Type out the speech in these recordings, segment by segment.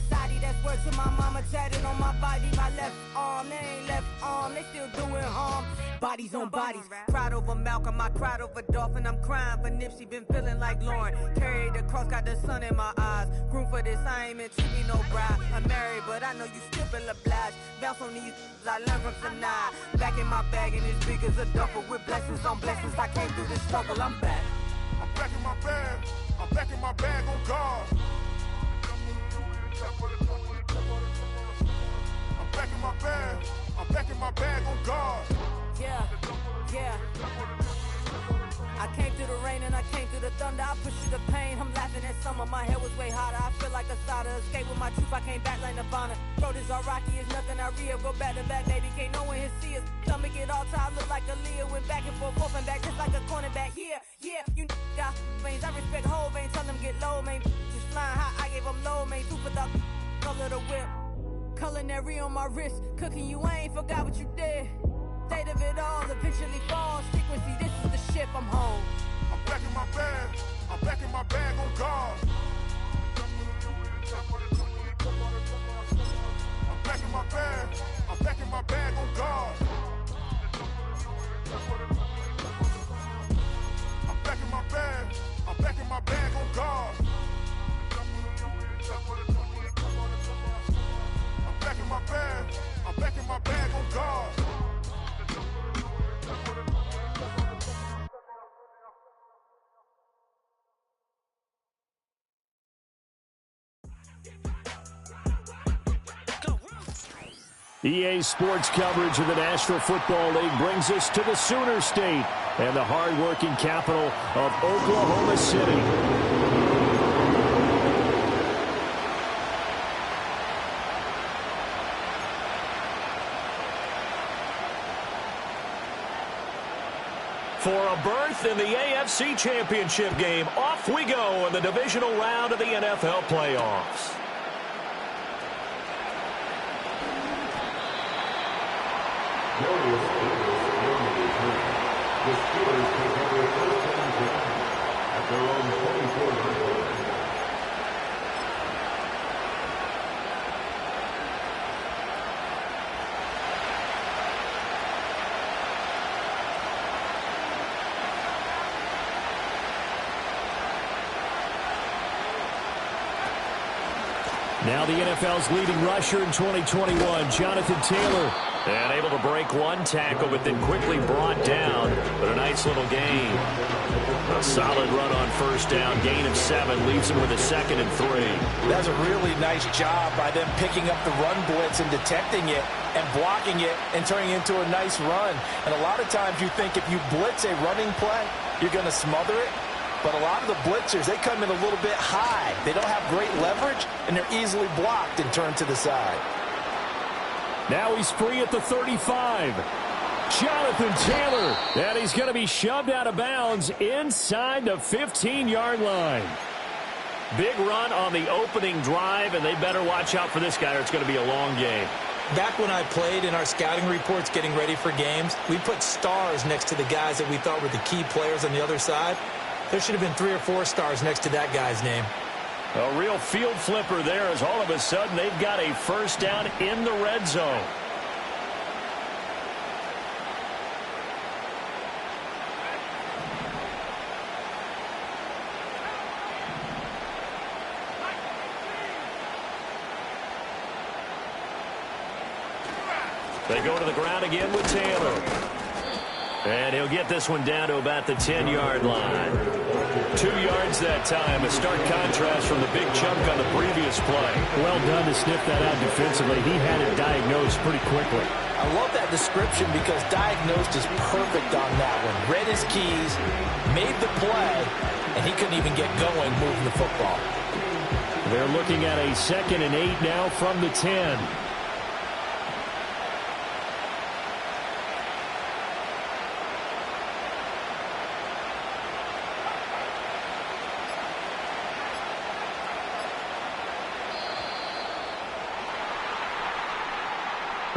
Sadi, that's word to my mama, tatted on my body. My left arm, they ain't left arm, they still doing harm. Bodies on bodies, cried over Malcolm, I cried over Dolphin. I'm crying for Nipsey, been feeling like Lauren. Carried the cross, got the sun in my eyes. Groom for this, I ain't meant to be no bride. I'm married, but I know you still feel obliged. Bounce on these, I learned from Sanaa. Back in my bag and as big as a duffel with blessings on blessings. I came through this struggle, I'm back. I'm back in my bag, I'm back in my bag on God. I'm back in my bag, I'm back in my bag on God. Yeah, yeah. I came through the rain and I came through the thunder. I pushed through the pain, I'm laughing at summer. My hair was way hotter, I feel like a soda. Escape with my truth, I came back like Nirvana. Road is all rocky, it's nothing I real. Go back to back, baby, can't no one here see us. Stomach it all time, look like a Leah. Went back and forth and back, just like a cornerback. Yeah, yeah, you got veins, I respect whole veins. Tell them get low, man. Just flying high, I gave them low, man. Two for the color the whip. Culinary on my wrist, cooking you, I ain't forgot what you did. State of it all, eventually falls. Frequency, this is the ship, I'm home. I'm back in my bag, I'm back in my bag on God. I'm back in my bag, I'm back in my bag on God. I'm back in my bag, I'm back in my bag on God. I'm back in my bag, I'm back in my bag on God. EA Sports coverage of the National Football League brings us to the Sooner State and the hard-working capital of Oklahoma City. For a berth in the AFC Championship game, off we go in the divisional round of the NFL playoffs. The Steelers take over their first down drive at their own 24-yard line. Now the NFL's leading rusher in 2021, Jonathan Taylor. And able to break one tackle, but then quickly brought down. But a nice little gain. A solid run on first down. Gain of 7 leaves him with a 2nd and 3. That's a really nice job by them picking up the run blitz and detecting it and blocking it and turning it into a nice run. And a lot of times you think if you blitz a running play, you're going to smother it. But a lot of the blitzers, they come in a little bit high. They don't have great leverage, and they're easily blocked and turned to the side. Now he's free at the 35. Jonathan Taylor. And he's going to be shoved out of bounds inside the 15-yard line. Big run on the opening drive, and they better watch out for this guy or it's going to be a long game. Back when I played in our scouting reports getting ready for games, we put stars next to the guys that we thought were the key players on the other side. There should have been 3 or 4 stars next to that guy's name. A real field flipper there as all of a sudden they've got a first down in the red zone. They go to the ground again with Taylor. And he'll get this one down to about the 10-yard line. 2 yards that time. A stark contrast from the big chunk on the previous play. Well done to sniff that out defensively. He had it diagnosed pretty quickly. I love that description because diagnosed is perfect on that one. Read his keys, made the play, and he couldn't even get going moving the football. They're looking at a 2nd and 8 now from the 10.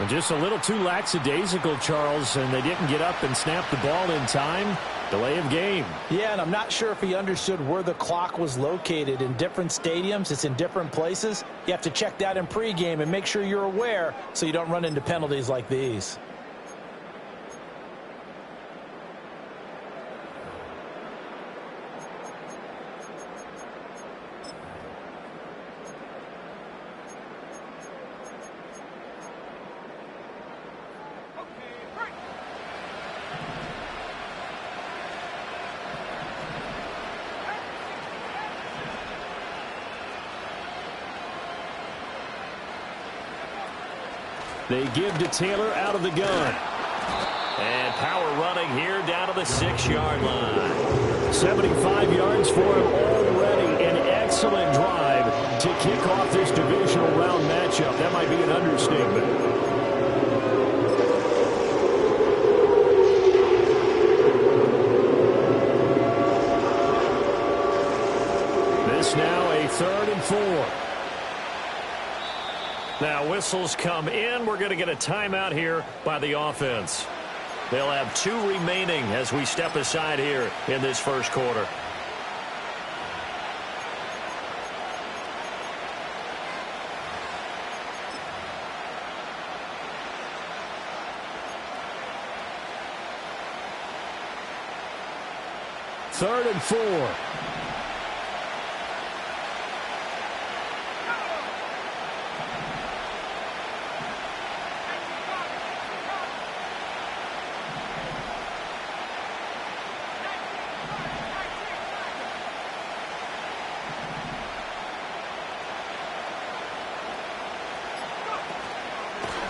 Just a little too lackadaisical, Charles, and they didn't get up and snap the ball in time. Delay of game. Yeah, and I'm not sure if he understood where the clock was located. In different stadiums, it's in different places. You have to check that in pregame and make sure you're aware so you don't run into penalties like these. They give to Taylor out of the gun. And power running here down to the 6-yard line. 75 yards for him already. An excellent drive to kick off this divisional round matchup. That might be an understatement. This now a 3rd and 4. Now whistles come in. We're going to get a timeout here by the offense. They'll have 2 remaining as we step aside here in this first quarter. Third and 4.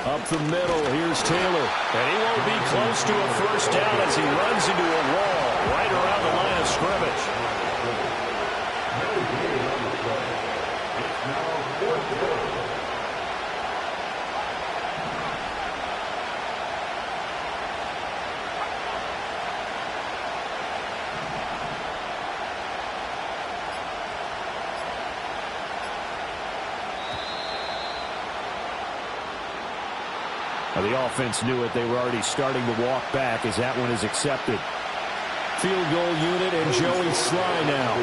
Up the middle, here's Taylor. And he won't be close to a first down as he runs into a wall right around the line of scrimmage. The offense knew it. They were already starting to walk back as that one is accepted. Field goal unit and Joey Sly now.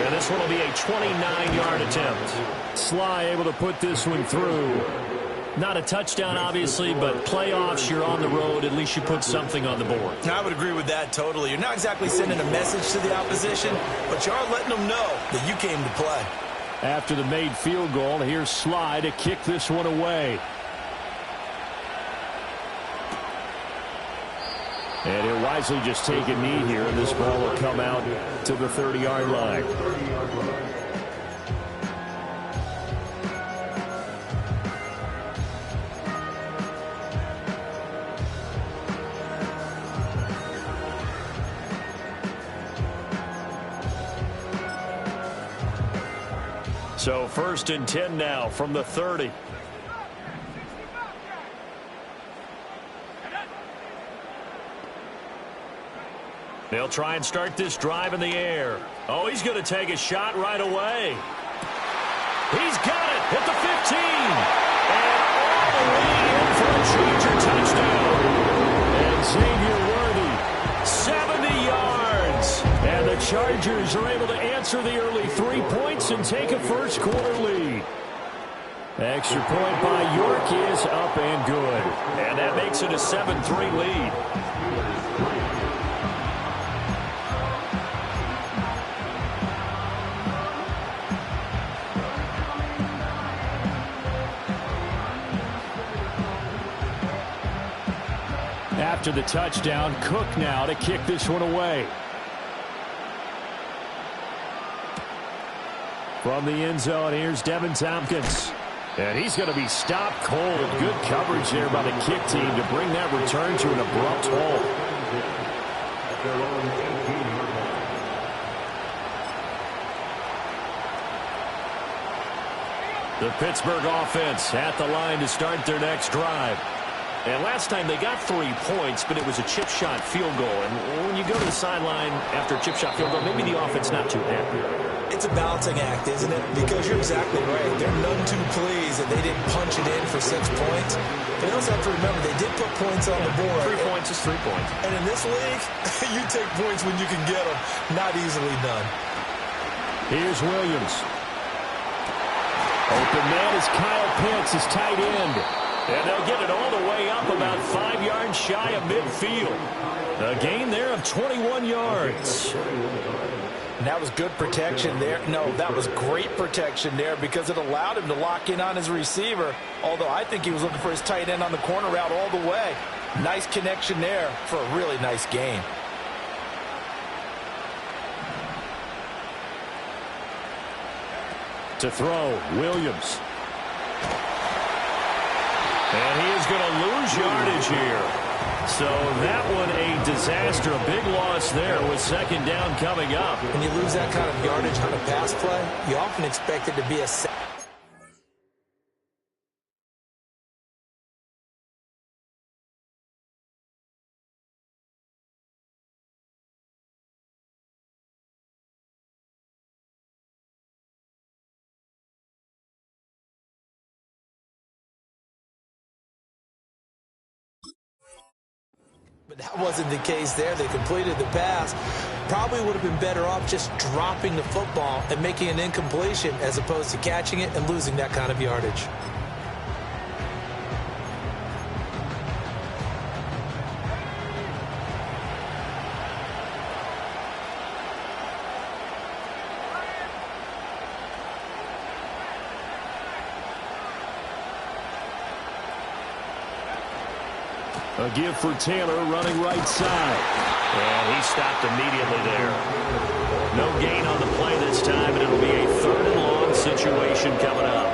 And this one will be a 29-yard attempt. Sly able to put this one through. Not a touchdown, obviously, but playoffs, you're on the road. At least you put something on the board. I would agree with that totally. You're not exactly sending a message to the opposition, but you are letting them know that you came to play. After the made field goal, here's Sly to kick this one away. And he'll wisely just take a knee here, and this ball will come out to the 30-yard line. So 1st and 10 now from the 30. They'll try and start this drive in the air. Oh, he's going to take a shot right away. He's got it at the 15. And all the way in for a Charger touchdown. And Xavier Worthy, 70 yards. And the Chargers are able to answer the early 3 points and take a first quarter lead. Extra point by York is up and good. And that makes it a 7-3 lead. After the touchdown, Cook now to kick this one away. From the end zone, here's Devin Tompkins. And he's going to be stopped cold. Good coverage there by the kick team to bring that return to an abrupt halt. The Pittsburgh offense at the line to start their next drive. And last time they got 3 points, but it was a chip shot field goal. And when you go to the sideline after a chip shot field goal, maybe the offense not too happy. It's a balancing act, isn't it? Because you're exactly right. They're none too pleased that they didn't punch it in for 6 points. But you also have to remember, they did put points on the board. 3 points is 3 points. And in this league, you take points when you can get them. Not easily done. Here's Williams. Open man is Kyle Pitts, his tight end. And they'll get it all the way up about 5 yards shy of midfield. A gain there of 21 yards. And that was good protection there. No, that was great protection there because it allowed him to lock in on his receiver, although I think he was looking for his tight end on the corner route all the way. Nice connection there for a really nice gain. To throw, Williams. And he is going to lose yardage here. So that one a disaster. A big loss there with second down coming up. When you lose that kind of yardage on a pass play, you often expect it to be a sack. But that wasn't the case there. They completed the pass. Probably would have been better off just dropping the football and making an incompletion as opposed to catching it and losing that kind of yardage. A give for Taylor running right side. And he stopped immediately there. No gain on the play this time, and it'll be a 3rd and long situation coming up.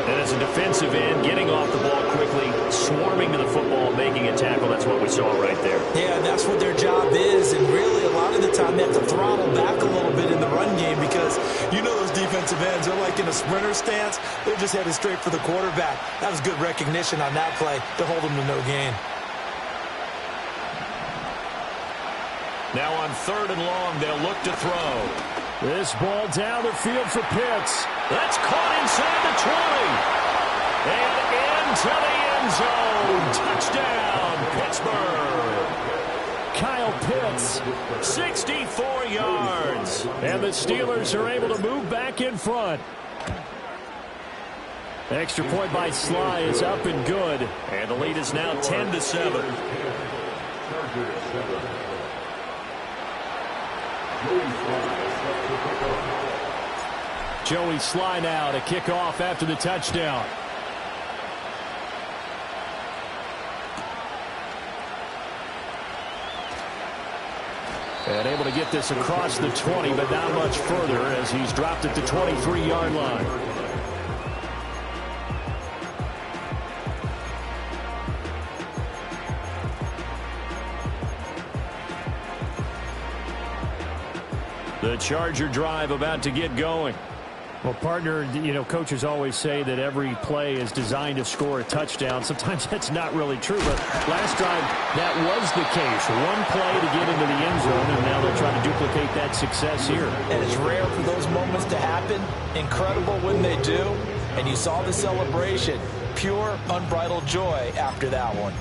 And as a defensive end, getting off the ball quickly, swarming to the football, making a tackle, that's what we saw right there. Yeah, that's what their job is, and really a lot of the time they have to throttle back a little bit in the run game because you know those defensive ends, they're like in a sprinter stance. They're just headed straight for the quarterback. That was good recognition on that play to hold them to no gain. Now on 3rd and long, they'll look to throw. This ball down the field for Pitts. That's caught inside the 20. And into the end zone. Touchdown, Pittsburgh. Kyle Pitts, 64 yards. And the Steelers are able to move back in front. Extra point by Sly is up and good. And the lead is now 10-7. Joey Sly now to kick off after the touchdown. And able to get this across the 20, but not much further as he's dropped at the 23-yard line. The Charger drive about to get going. Well, partner, you know, coaches always say that every play is designed to score a touchdown. Sometimes that's not really true, but last drive, that was the case. One play to get into the end zone, and now they'll try to duplicate that success here. And it's rare for those moments to happen. Incredible when they do. And you saw the celebration. Pure, unbridled joy after that one.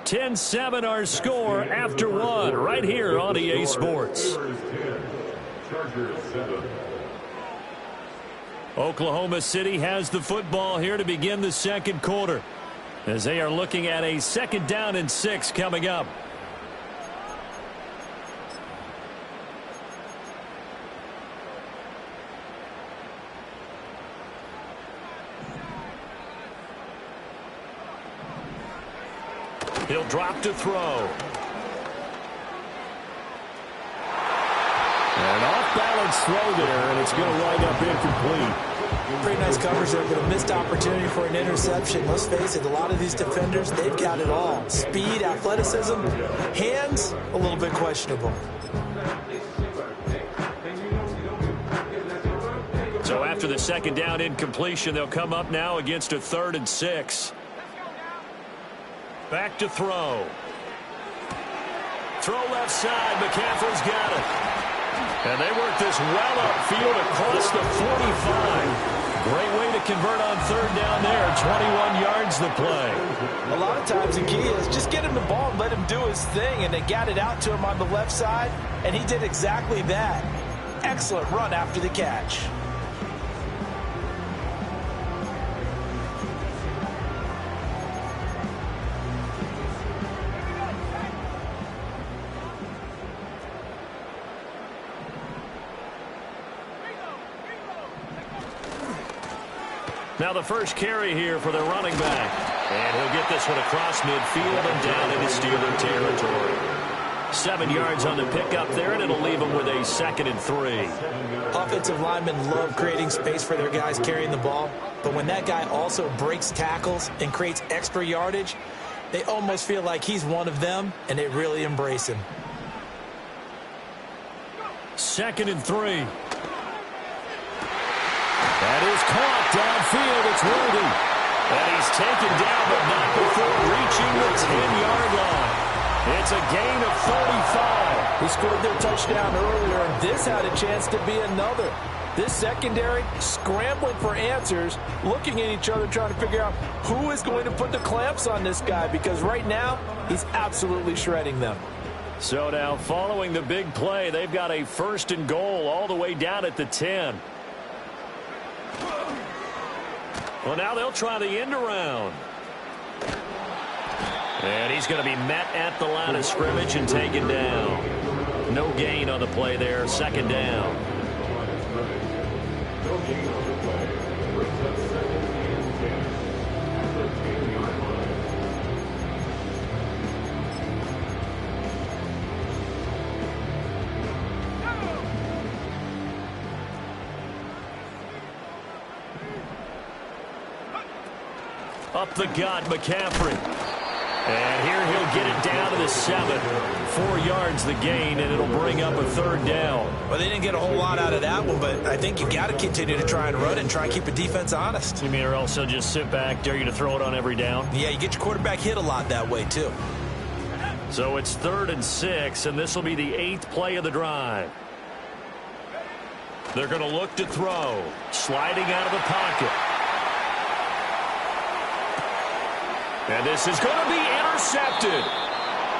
10-7 our score after one right here on EA Sports. Oklahoma City has the football here to begin the second quarter as they are looking at a 2nd down and 6 coming up. He'll drop to throw. An off-balance throw there, and it's going to wind up incomplete. Pretty nice coverage there, but a missed opportunity for an interception. Let's face it, a lot of these defenders, they've got it all. Speed, athleticism, hands, a little bit questionable. after the second down incompletion. They'll come up now against a 3rd and 6. Back to throw. Throw left side. McCaffrey's got it. And they work this well upfield across the 45. Great way to convert on 3rd down there. 21 yards the play. A lot of times the key is just get him the ball and let him do his thing, and they got it out to him on the left side, and he did exactly that. Excellent run after the catch. Now the first carry here for their running back. And he'll get this one across midfield and down into Steeler territory. 7 yards on the pickup there, and it'll leave them with a 2nd and 3. Offensive linemen love creating space for their guys carrying the ball, but when that guy also breaks tackles and creates extra yardage, they almost feel like he's one of them, and they really embrace him. 2nd and 3. That is caught downfield. It's Worthy. And he's taken down, but not before reaching the 10-yard line. It's a gain of 35. He scored their touchdown earlier, and this had a chance to be another. This secondary scrambling for answers, looking at each other, trying to figure out who is going to put the clamps on this guy, because right now he's absolutely shredding them. So now following the big play, they've got a 1st and goal all the way down at the 10. Well, now they'll try the end around. And he's going to be met at the line of scrimmage and taken down. No gain on the play there. 2nd down. No gain on the play. Brings up 2nd and 10 at the 10-yard line. Up the gut, McCaffrey. And here he'll get it down to the 7. 4 yards the gain, and it'll bring up a 3rd down. Well, they didn't get a whole lot out of that one, but I think you've got to continue to try and run and try and keep the defense honest. You mean or also just sit back, dare you to throw it on every down? Yeah, you get your quarterback hit a lot that way, too. So it's 3rd and 6, and this will be the 8th play of the drive. They're going to look to throw. Sliding out of the pocket. And this is going to be intercepted.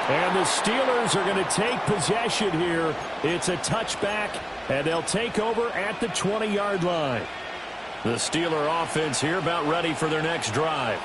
And the Steelers are going to take possession here. It's a touchback, and they'll take over at the 20-yard line. The Steeler offense here about ready for their next drive.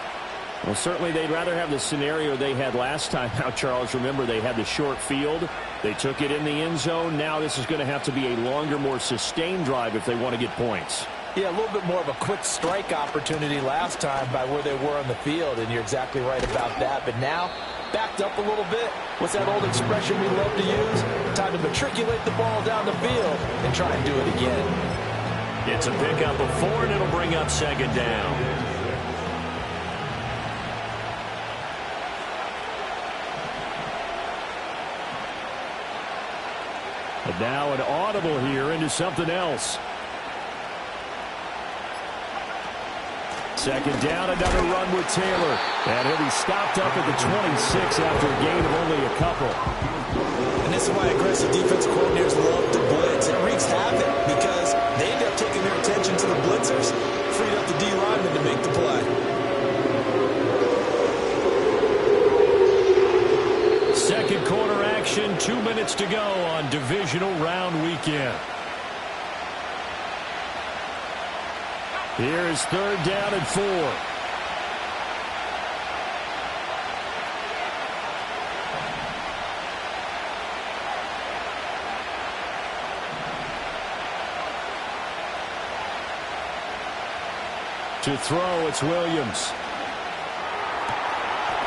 Well, certainly they'd rather have the scenario they had last time. Now, Charles, remember they had the short field. They took it in the end zone. Now this is going to have to be a longer, more sustained drive if they want to get points. Yeah, a little bit more of a quick strike opportunity last time by where they were on the field, and you're exactly right about that. But now, backed up a little bit. What's that old expression we love to use? Time to matriculate the ball down the field and try and do it again. It's a pickup of 4, and it'll bring up 2nd down. But now an audible here into something else. 2nd down, another run with Taylor. And he'll be stopped up at the 26 after a gain of only a couple. And this is why aggressive defensive coordinators love to blitz. It wreaks havoc because they end up taking their attention to the blitzers, freed up the D lineman to make the play. Second quarter action, 2 minutes to go on divisional round weekend. Here's 3rd down and 4. To throw, it's Williams.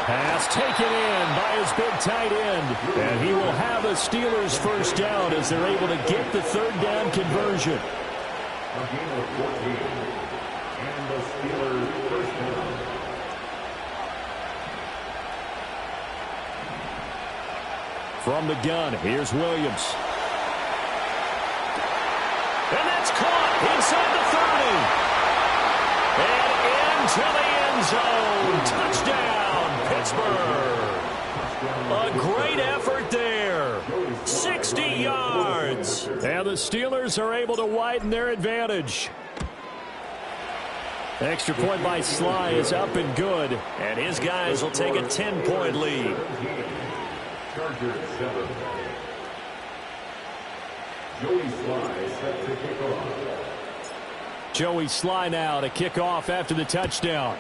Pass taken in by his big tight end. And he will have a Steelers 1st down as they're able to get the 3rd down conversion. A gain of 14. And the Steelers 1st down. From the gun, here's Williams. And that's caught inside the 30. And into the end zone. Touchdown, Pittsburgh. A great effort there. 60 yards. And the Steelers are able to widen their advantage. Extra point by Sly is up and good. And his guys will take a 10-point lead. Chargers 7. Joey Sly set to kick off. Joey Sly now to kick off after the touchdown.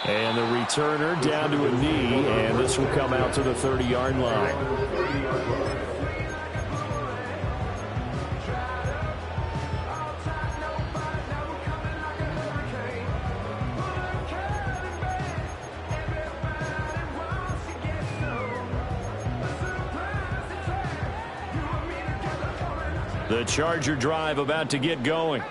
And the returner down to a knee, and this will come out to the 30-yard line. The Charger drive about to get going.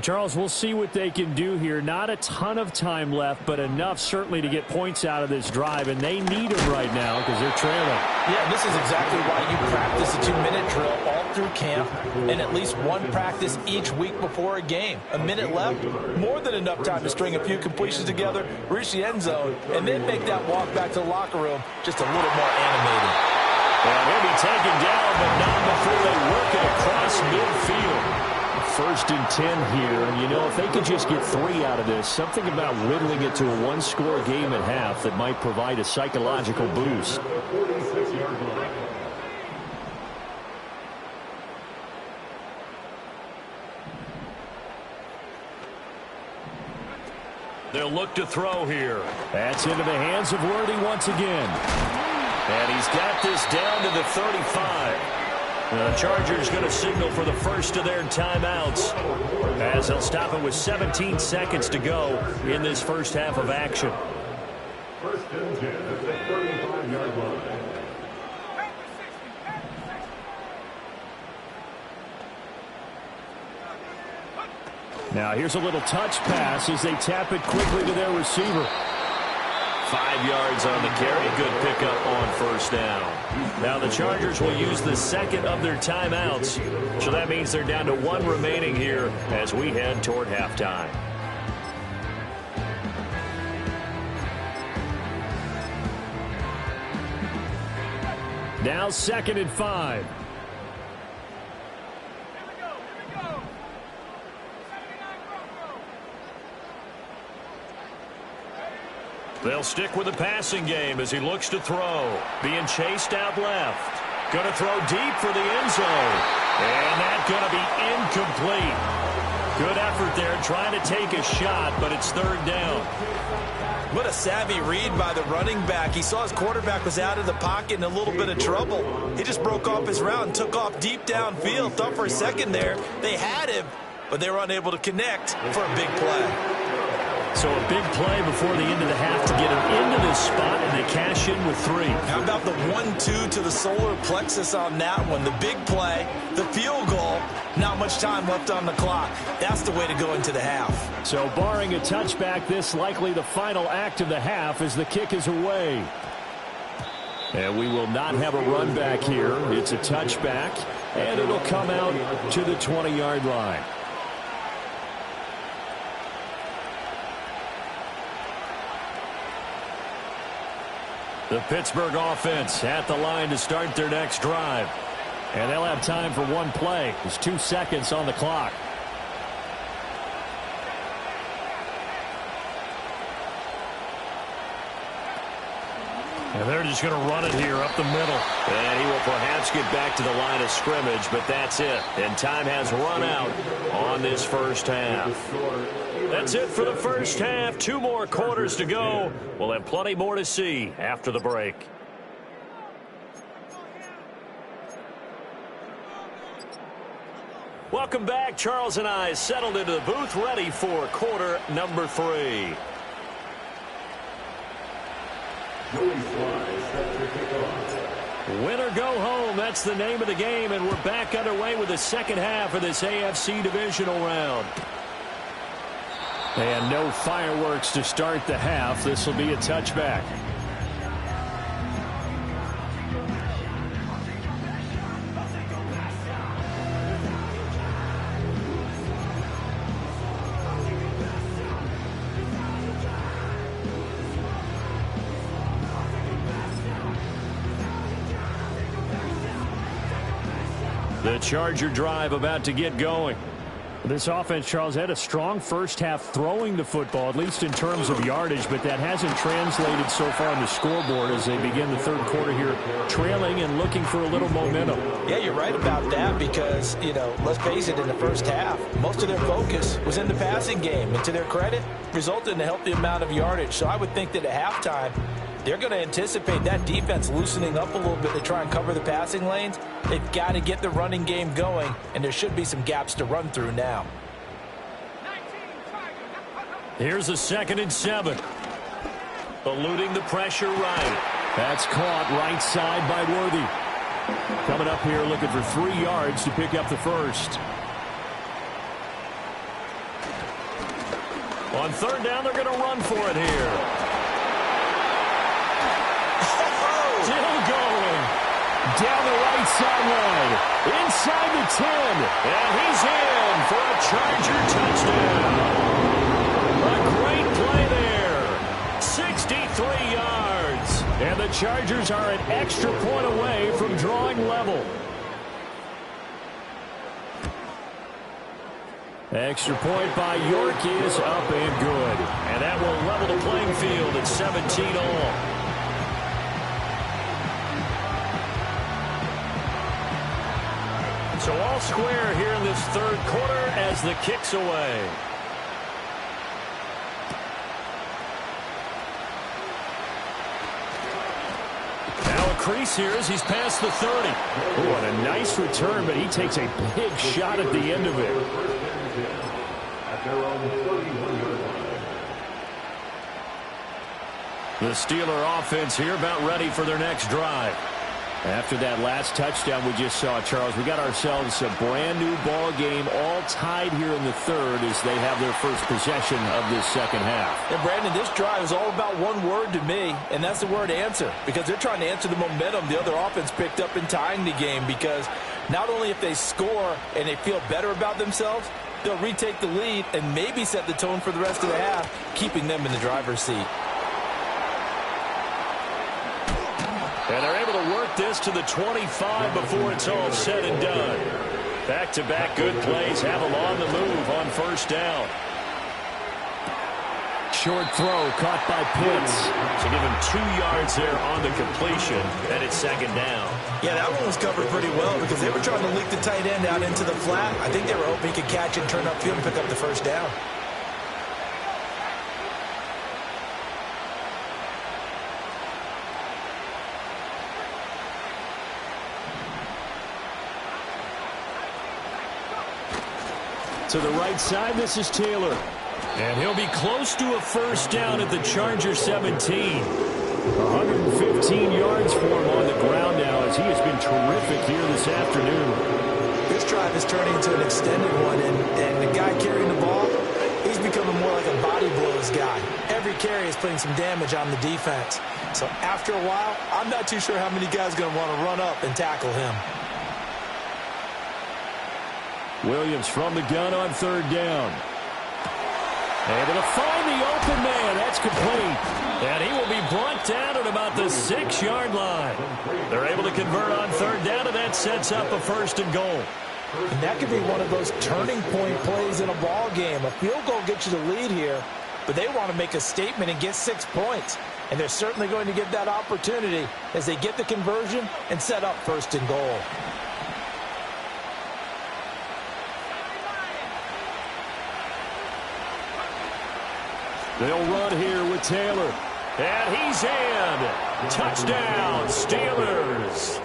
Charles, we'll see what they can do here. Not a ton of time left, but enough certainly to get points out of this drive, and they need them right now because they're trailing. Yeah, this is exactly why you practice a 2-minute drill all through camp and at least one practice each week before a game. A minute left, more than enough time to string a few completions together, reach the end zone, and then make that walk back to the locker room just a little more animated. And he'll be taken down, but not before they work it across midfield. 1st and 10 here, and you know, if they could just get 3 out of this, something about whittling it to a one-score game at half that might provide a psychological boost. They'll look to throw here. That's into the hands of Worthy once again. And he's got this down to the 35. The Chargers going to signal for the first of their timeouts as they'll stop it with 17 seconds to go in this first half of action. 1st and 10 at the 35-yard line. Now here's a little touch pass as they tap it quickly to their receiver. 5 yards on the carry. Good pickup on 1st down. Now the Chargers will use the second of their timeouts. So that means they're down to 1 remaining here as we head toward halftime. Now 2nd and 5. They'll stick with the passing game as he looks to throw. Being chased out left. Going to throw deep for the end zone. And that's going to be incomplete. Good effort there trying to take a shot, but it's 3rd down. What a savvy read by the running back. He saw his quarterback was out of the pocket in a little bit of trouble. He just broke off his route and took off deep downfield. Thought for a second there they had him, but they were unable to connect for a big play. So a big play before the end of the half to get him into this spot, and they cash in with 3. How about the 1-2 to the solar plexus on that one? The big play, the field goal, not much time left on the clock. That's the way to go into the half. So barring a touchback, this likely the final act of the half as the kick is away. And we will not have a run back here. It's a touchback, and it'll come out to the 20-yard line. The Pittsburgh offense at the line to start their next drive. And they'll have time for one play. There's 2 seconds on the clock. And they're just going to run it here up the middle. And he will perhaps get back to the line of scrimmage, but that's it. And time has run out on this first half. That's it for the first half. 2 more quarters to go. We'll have plenty more to see after the break. Welcome back. Charles and I settled into the booth, ready for quarter number 3. Win or go home, that's the name of the game, and we're back underway with the second half of this AFC divisional round. And no fireworks to start the half. This will be a touchback. The Charger drive about to get going. This offense, Charles, had a strong first half throwing the football, at least in terms of yardage, but that hasn't translated so far on the scoreboard as they begin the third quarter here, trailing and looking for a little momentum. Yeah, you're right about that because, let's face it, in the first half, most of their focus was in the passing game. And to their credit, resulted in a healthy amount of yardage. So I would think that at halftime, they're going to anticipate that defense loosening up a little bit to try and cover the passing lanes. They've got to get the running game going, and there should be some gaps to run through now. Here's a 2nd and 7. Eluding the pressure right. That's caught right side by Worthy. Coming up here looking for 3 yards to pick up the first. On 3rd down, they're going to run for it here. Still going. Down the right sideline. Inside the 10. And he's in for a Charger touchdown. A great play there. 63 yards. And the Chargers are an extra point away from drawing level. Extra point by York is up and good. And that will level the playing field at 17 all. So all square here in this third quarter as the kick's away. Now a crease here as he's past the 30. Oh, and a nice return, but he takes a big shot at the end of it. The Steeler offense here about ready for their next drive. After that last touchdown we just saw, Charles, we got ourselves a brand new ball game, all tied here in the third as they have their first possession of this second half. And Brandon, this drive is all about one word to me, and that's the word answer, because they're trying to answer the momentum the other offense picked up in tying the game, because not only if they score and they feel better about themselves, they'll retake the lead and maybe set the tone for the rest of the half, keeping them in the driver's seat. And they're able to work this to the 25 before it's all said and done. Back-to-back good plays have them on the move on 1st down. Short throw caught by Pitts. To give him 2 yards there on the completion, and it's 2nd down. Yeah, that one was covered pretty well because they were trying to leak the tight end out into the flat. I think they were hoping he could catch and turn upfield and pick up the 1st down. To the right side, this is Taylor. And he'll be close to a 1st down at the Charger 17. 115 yards for him on the ground now as he has been terrific here this afternoon. This drive is turning into an extended one, and the guy carrying the ball, he's becoming more like a body blows guy. Every carry is putting some damage on the defense. So after a while, I'm not too sure how many guys are going to want to run up and tackle him. Williams from the gun on 3rd down. Able to find the open man. That's complete. And he will be brought down at about the 6-yard line. They're able to convert on 3rd down, and that sets up a 1st and goal. And that could be one of those turning point plays in a ball game. A field goal gets you the lead here, but they want to make a statement and get 6 points. And they're certainly going to get that opportunity as they get the conversion and set up 1st and goal. They'll run here with Taylor. And he's in. Touchdown, Steelers.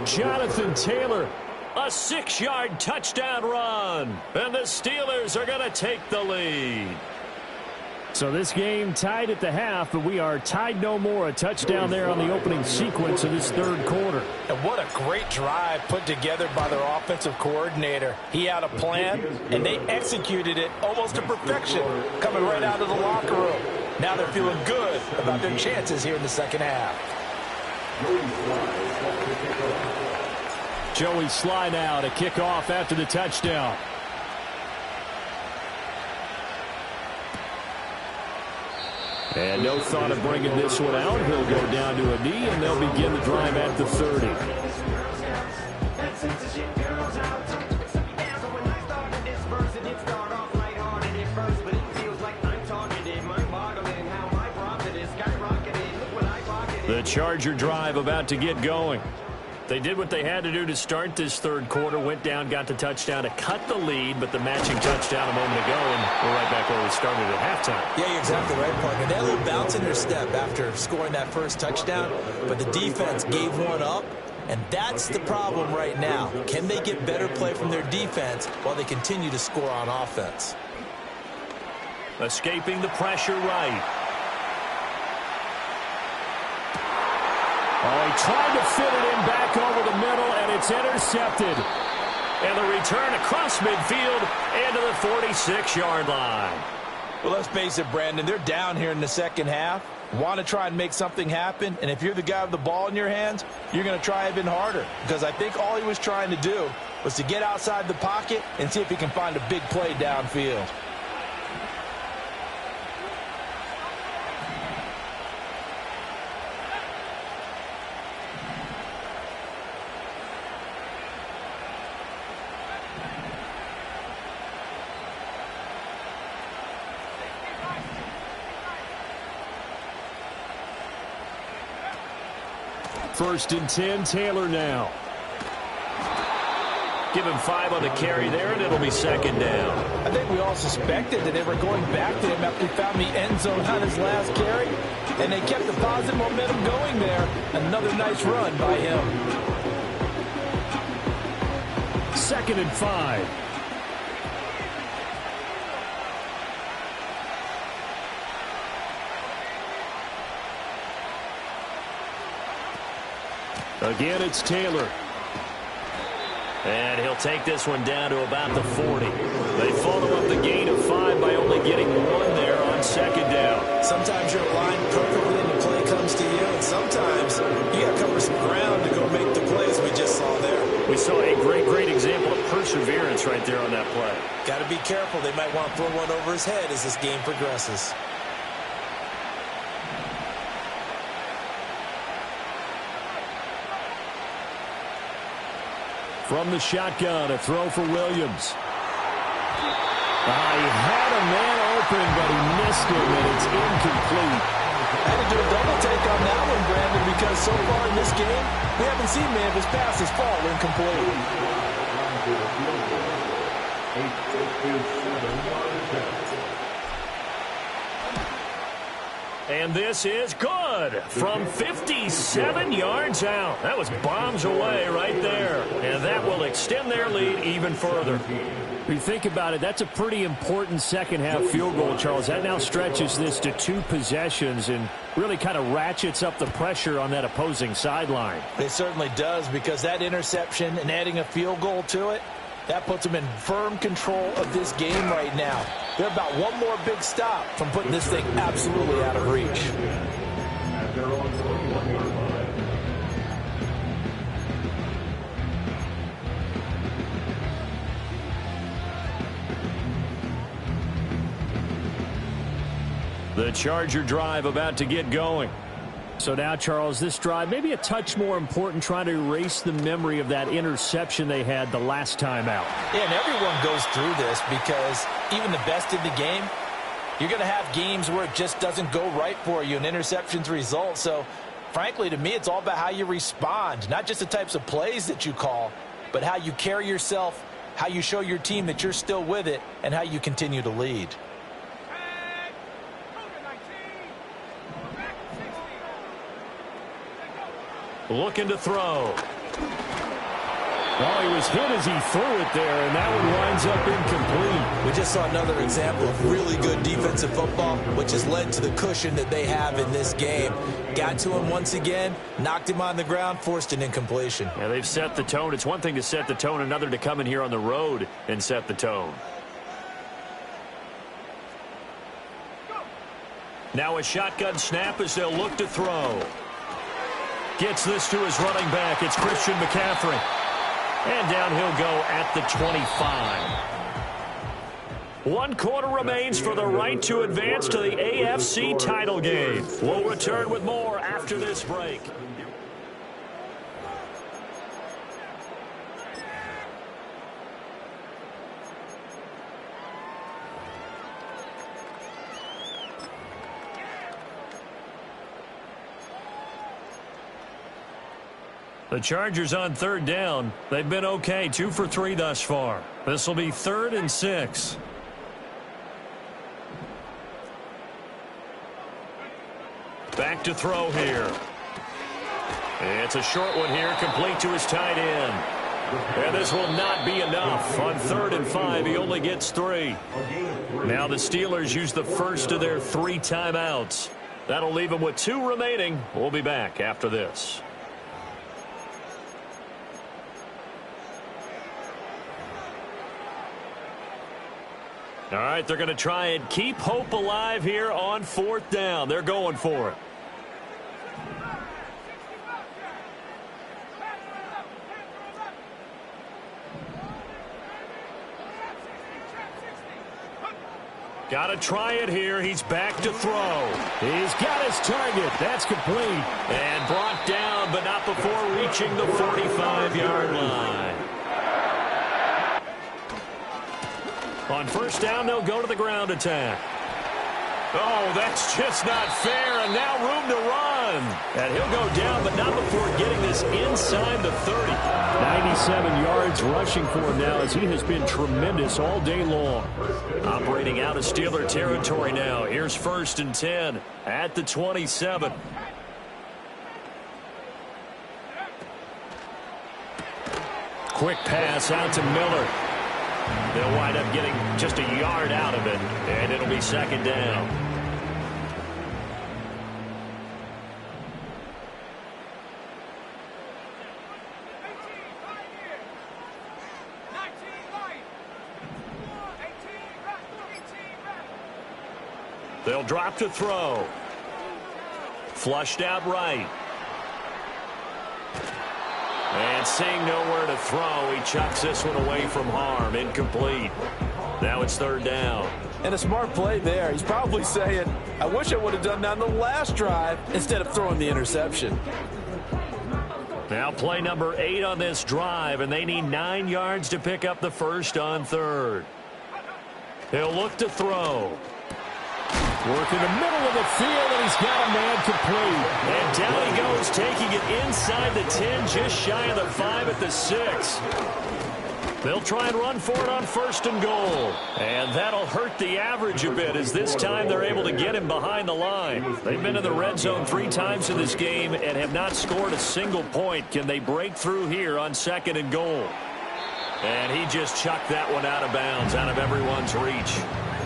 Jonathan Taylor, a 6-yard touchdown run. And the Steelers are going to take the lead. So this game tied at the half, but we are tied no more. A touchdown there on the opening sequence of this third quarter. And what a great drive put together by their offensive coordinator. He had a plan, and they executed it almost to perfection, coming right out of the locker room. Now they're feeling good about their chances here in the second half. Joey Sly now to kick off after the touchdown. And no thought of bringing this one out. He'll go down to a knee, and they'll begin the drive at the 30. The Charger drive about to get going. They did what they had to do to start this third quarter, went down, got the touchdown to cut the lead, but the matching touchdown a moment ago, and we're right back where we started at halftime. Yeah, you're exactly right, partner. They had a little bounce in their step after scoring that first touchdown, but the defense gave one up, and that's the problem right now. Can they get better play from their defense while they continue to score on offense? Escaping the pressure right. Oh, he tried to fit it in back over the middle, and it's intercepted. And the return across midfield and to the 46-yard line. Well, let's face it, Brandon, they're down here in the second half. Want to try and make something happen, and if you're the guy with the ball in your hands, you're going to try even harder, because I think all he was trying to do was to get outside the pocket and see if he can find a big play downfield. First and 10, Taylor now. Give him 5 on the carry there, and it'll be second down. I think we all suspected that they were going back to him after he found the end zone on his last carry, and they kept the positive momentum going there. Another nice run by him. Second and 5. Again, it's Taylor. And he'll take this one down to about the 40. They follow up the gain of 5 by only getting 1 there on second down. Sometimes you're aligned perfectly and the play comes to you, and sometimes you got to cover some ground to go make the plays we just saw there. We saw a great example of perseverance right there on that play. Got to be careful. They might want to throw one over his head as this game progresses. From the shotgun, a throw for Williams. He had a man open, but he missed him, and it's incomplete. Had to do a double take on that one, Brandon, because so far in this game, we haven't seen many of his passes fall incomplete. And this is good from 57 yards out. That was bombs away right there. And that will extend their lead even further. If you think about it, that's a pretty important second-half field goal, Charles. That now stretches this to 2 possessions and really kind of ratchets up the pressure on that opposing sideline. It certainly does, because that interception and adding a field goal to it, that puts them in firm control of this game right now. They're about one more big stop from putting this thing absolutely out of reach. The Charger drive about to get going. So now, Charles, this drive maybe a touch more important, trying to erase the memory of that interception they had the last time out. Yeah, and everyone goes through this, because even the best in the game, you're going to have games where it just doesn't go right for you and interceptions result. So, frankly, to me, it's all about how you respond, not just the types of plays that you call, but how you carry yourself, how you show your team that you're still with it, and how you continue to lead. Looking to throw. Well, he was hit as he threw it there, and that one winds up incomplete. We just saw another example of really good defensive football, which has led to the cushion that they have in this game. Got to him once again, knocked him on the ground, forced an incompletion. Yeah, they've set the tone. It's one thing to set the tone, another to come in here on the road and set the tone. Now a shotgun snap as they'll look to throw. Gets this to his running back. It's Christian McCaffrey. And down he'll go at the 25. 1 quarter remains for the right to advance to the AFC title game. We'll return with more after this break. The Chargers on third down. They've been okay, 2 for 3 thus far. This will be 3rd and 6. Back to throw here. It's a short one here, complete to his tight end. And this will not be enough. On 3rd and 5, he only gets 3. Now the Steelers use the first of their 3 timeouts. That'll leave them with 2 remaining. We'll be back after this. All right, they're going to try and keep hope alive here on 4th down. They're going for it. Got to try it here. He's back to throw. He's got his target. That's complete. And brought down, but not before reaching the 45-yard line. On 1st down, they'll go to the ground attack. Oh, that's just not fair, and now room to run. And he'll go down, but not before getting this inside the 30. 97 yards rushing for him now, as he has been tremendous all day long. Operating out of Steeler territory now. Here's 1st and 10 at the 27. Quick pass out to Miller. They'll wind up getting just a yard out of it, and it'll be 2nd down. They'll drop to throw. Flushed out right. And seeing nowhere to throw, he chucks this one away from harm. Incomplete. Now it's 3rd down. And a smart play there. He's probably saying, I wish I would have done that on the last drive instead of throwing the interception. Now play number 8 on this drive, and they need 9 yards to pick up the first on 3rd. He'll look to throw. Work in the middle of the field, and he's got a man complete. And down he goes, taking it inside the 10, just shy of the 5 at the 6. They'll try and run for it on 1st and goal. And that'll hurt the average a bit, as this time they're able to get him behind the line. They've been in the red zone 3 times in this game and have not scored a single point. Can they break through here on 2nd and goal? And he just chucked that one out of bounds, out of everyone's reach.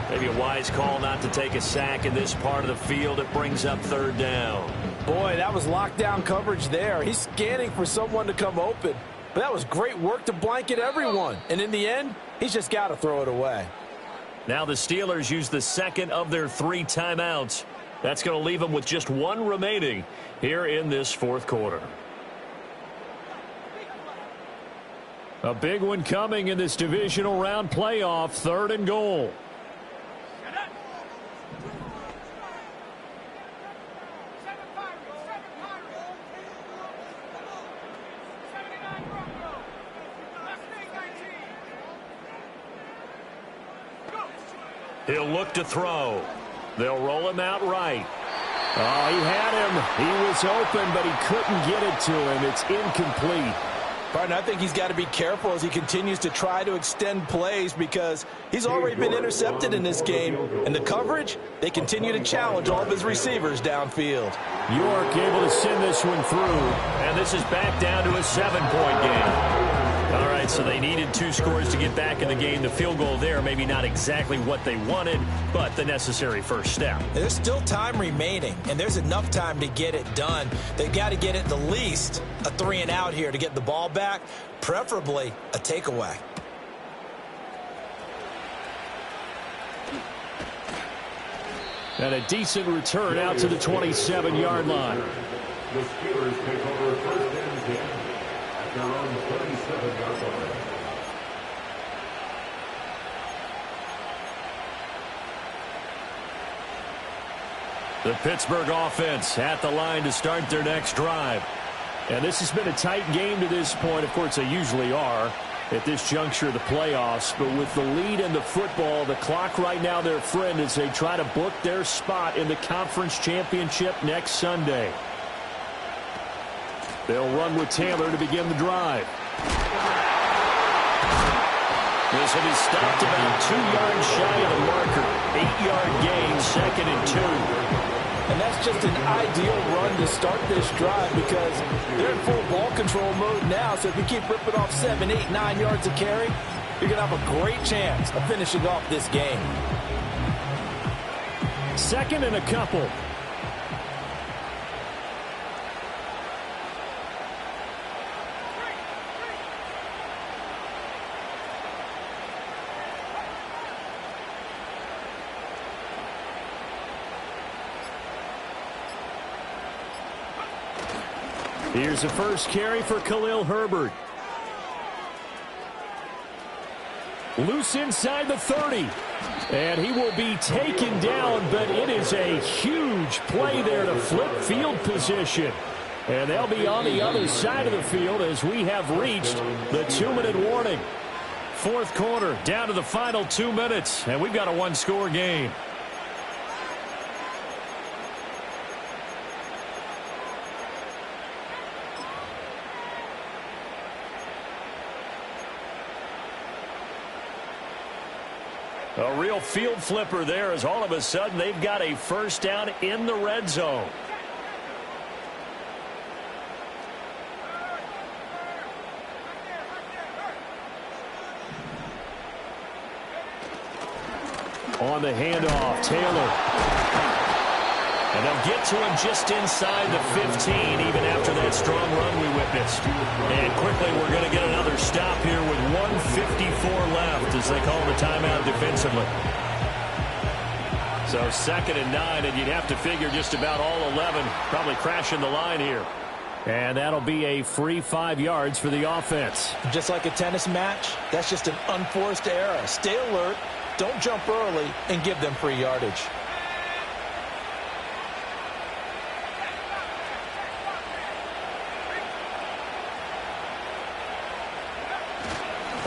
Maybe a wise call not to take a sack in this part of the field. It brings up 3rd down. Boy, that was lockdown coverage there. He's scanning for someone to come open. But that was great work to blanket everyone. And in the end, he's just got to throw it away. Now the Steelers use the 2nd of their 3 timeouts. That's going to leave them with just 1 remaining here in this 4th quarter. A big one coming in this divisional round playoff. 3rd and goal. He'll look to throw. They'll roll him out right. Oh, he had him. He was open, but he couldn't get it to him. It's incomplete. Barton, I think he's got to be careful as he continues to try to extend plays, because he's already been intercepted in this game. And the coverage, they continue to challenge all of his receivers downfield. York able to send this one through. And this is back down to a 7-point game. All right, so they needed 2 scores to get back in the game. The field goal there, maybe not exactly what they wanted, but the necessary first step. There's still time remaining, and there's enough time to get it done. They've got to get at the least a 3-and-out here to get the ball back, preferably a takeaway. And a decent return out to the 27-yard line. The Steelers take over 1st and 10 at their own 37-yard line. The Pittsburgh offense at the line to start their next drive. And this has been a tight game to this point. Of course, they usually are at this juncture of the playoffs. But with the lead in the football, the clock right now their friend as they try to book their spot in the conference championship next Sunday. They'll run with Taylor to begin the drive. This will be stopped about 2 yards shy of the marker. 8-yard gain, 2nd and 2. And that's just an ideal run to start this drive because they're in full ball control mode now. So if you keep ripping off 7, 8, 9 yards of carry, you're going to have a great chance of finishing off this game. 2nd and a couple. Here's the first carry for Khalil Herbert. Loose inside the 30. And he will be taken down, but it is a huge play there to flip field position. And they'll be on the other side of the field as we have reached the 2-minute warning. 4th quarter, down to the final 2 minutes, and we've got a 1-score game. A real field flipper there as all of a sudden they've got a first down in the red zone. On the handoff, Taylor. And they'll get to him just inside the 15, even after that strong run we witnessed. And quickly, we're going to get another stop here with 1:54 left as they call the timeout defensively. So 2nd and 9, and you'd have to figure just about all 11 probably crashing the line here. And that'll be a free 5 yards for the offense. Just like a tennis match, that's just an unforced error. Stay alert, don't jump early, and give them free yardage.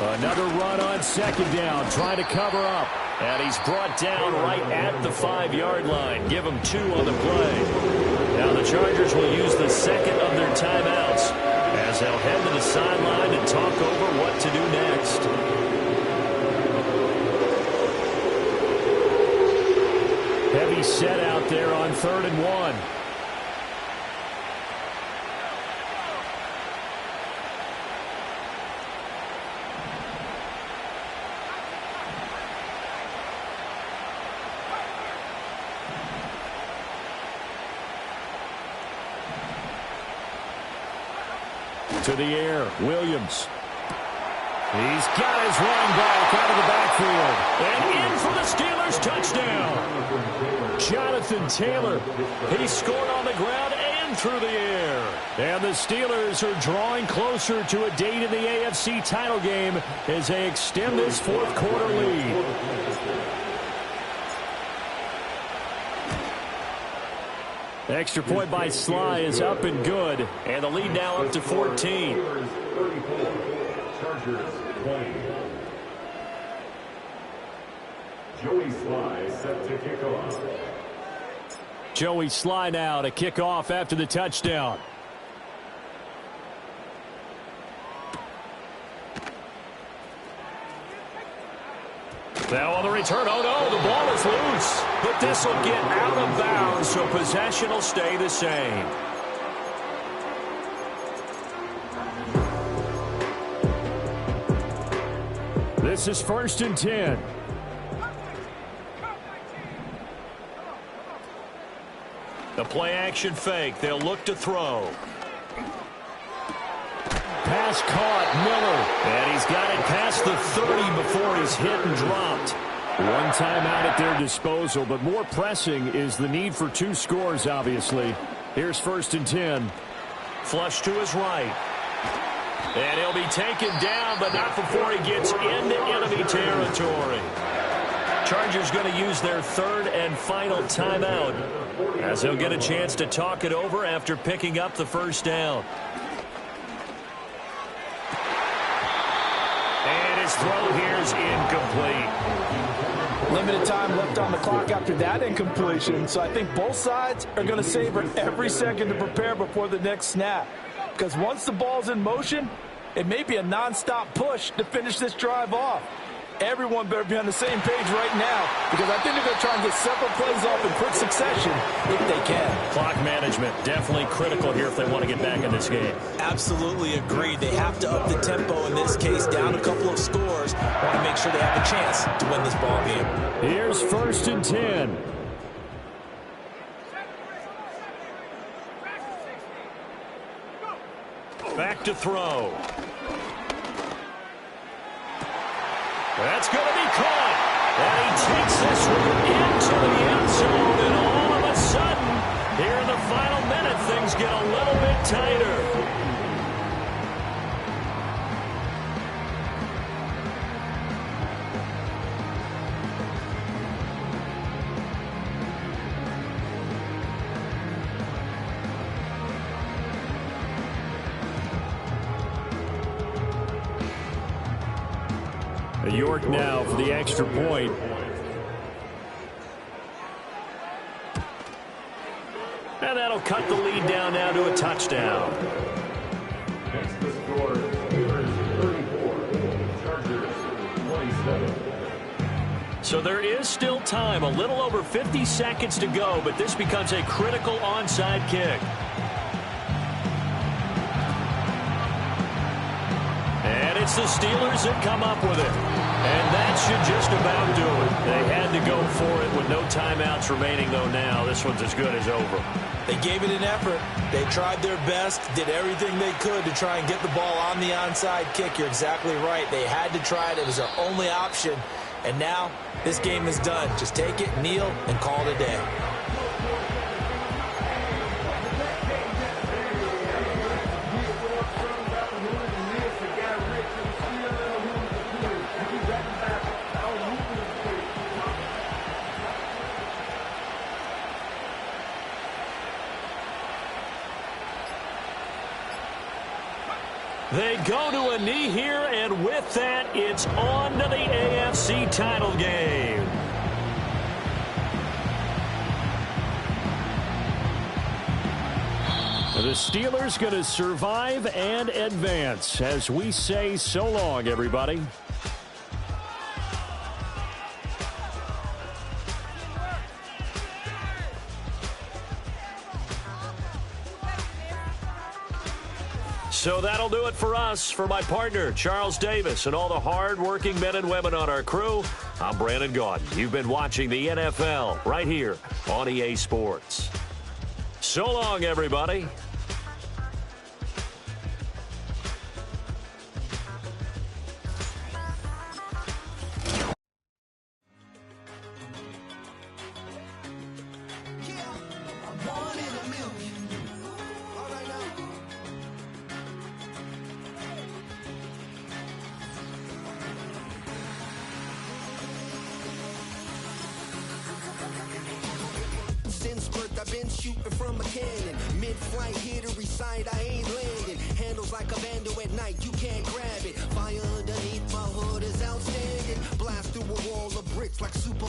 Another run on 2nd down, trying to cover up. And he's brought down right at the 5-yard line. Give him 2 on the play. Now the Chargers will use the 2nd of their timeouts as they'll head to the sideline and talk over what to do next. Heavy set out there on 3rd and 1. To the air, Williams. He's got his running back out of the backfield. And in for the Steelers touchdown. Jonathan Taylor. He scored on the ground and through the air. And the Steelers are drawing closer to a date in the AFC title game as they extend this 4th quarter lead. Extra point by Sly is up and good. And the lead now up to 14. Chargers 20. Joey Sly set to kick off. Joey Sly now to kick off after the touchdown. Now on the return, oh no, the ball is loose. But this will get out of bounds, so possession will stay the same. This is 1st and 10. The play action fake. They'll look to throw. Pass caught, Miller. And he's got it past the 30 before he's hit and dropped. One timeout at their disposal, but more pressing is the need for 2 scores, obviously. Here's 1st and 10. Flush to his right. And he'll be taken down, but not before he gets into enemy territory. Chargers going to use their 3rd and final timeout as they'll get a chance to talk it over after picking up the first down. And his throw here is incomplete. Limited time left on the clock after that incompletion, so I think both sides are going to savor every second to prepare before the next snap. because once the ball's in motion, it may be a nonstop push to finish this drive off. Everyone better be on the same page right now, because I think they're going to try and get several plays off in quick succession if they can. Clock management definitely critical here if they want to get back in this game. Absolutely agreed. They have to up the tempo in this case, down a couple of scores. Want to make sure they have a chance to win this ball game. Here's 1st and 10. Back to throw. That's going to be caught. And he takes this one into the end zone. And all of a sudden, here in the final minute, things get a little bit tighter. York now for the extra point. And that'll cut the lead down now to a touchdown. Next to score, Steelers 34, Chargers 27. So there is still time, a little over 50 seconds to go, but this becomes a critical onside kick. And it's the Steelers that come up with it. And that should just about do it. They had to go for it with no timeouts remaining, though now this one's as good as over. They gave it an effort. They tried their best, did everything they could to try and get the ball on the onside kick. You're exactly right. They had to try it. It was their only option. And now this game is done. Just take it, kneel, and call it a day. They go to a knee here, and with that, it's on to the AFC title game. The Steelers going to survive and advance as we say so long, everybody. So that'll do it for us. For my partner, Charles Davis, and all the hard-working men and women on our crew, I'm Brandon Gaudin. You've been watching the NFL right here on EA Sports. So long, everybody. I've been shooting from a cannon. Mid-flight, here to recite, I ain't landing. Handles like a vandal at night, you can't grab it. Fire underneath, my hood is outstanding. Blast through a wall of bricks like super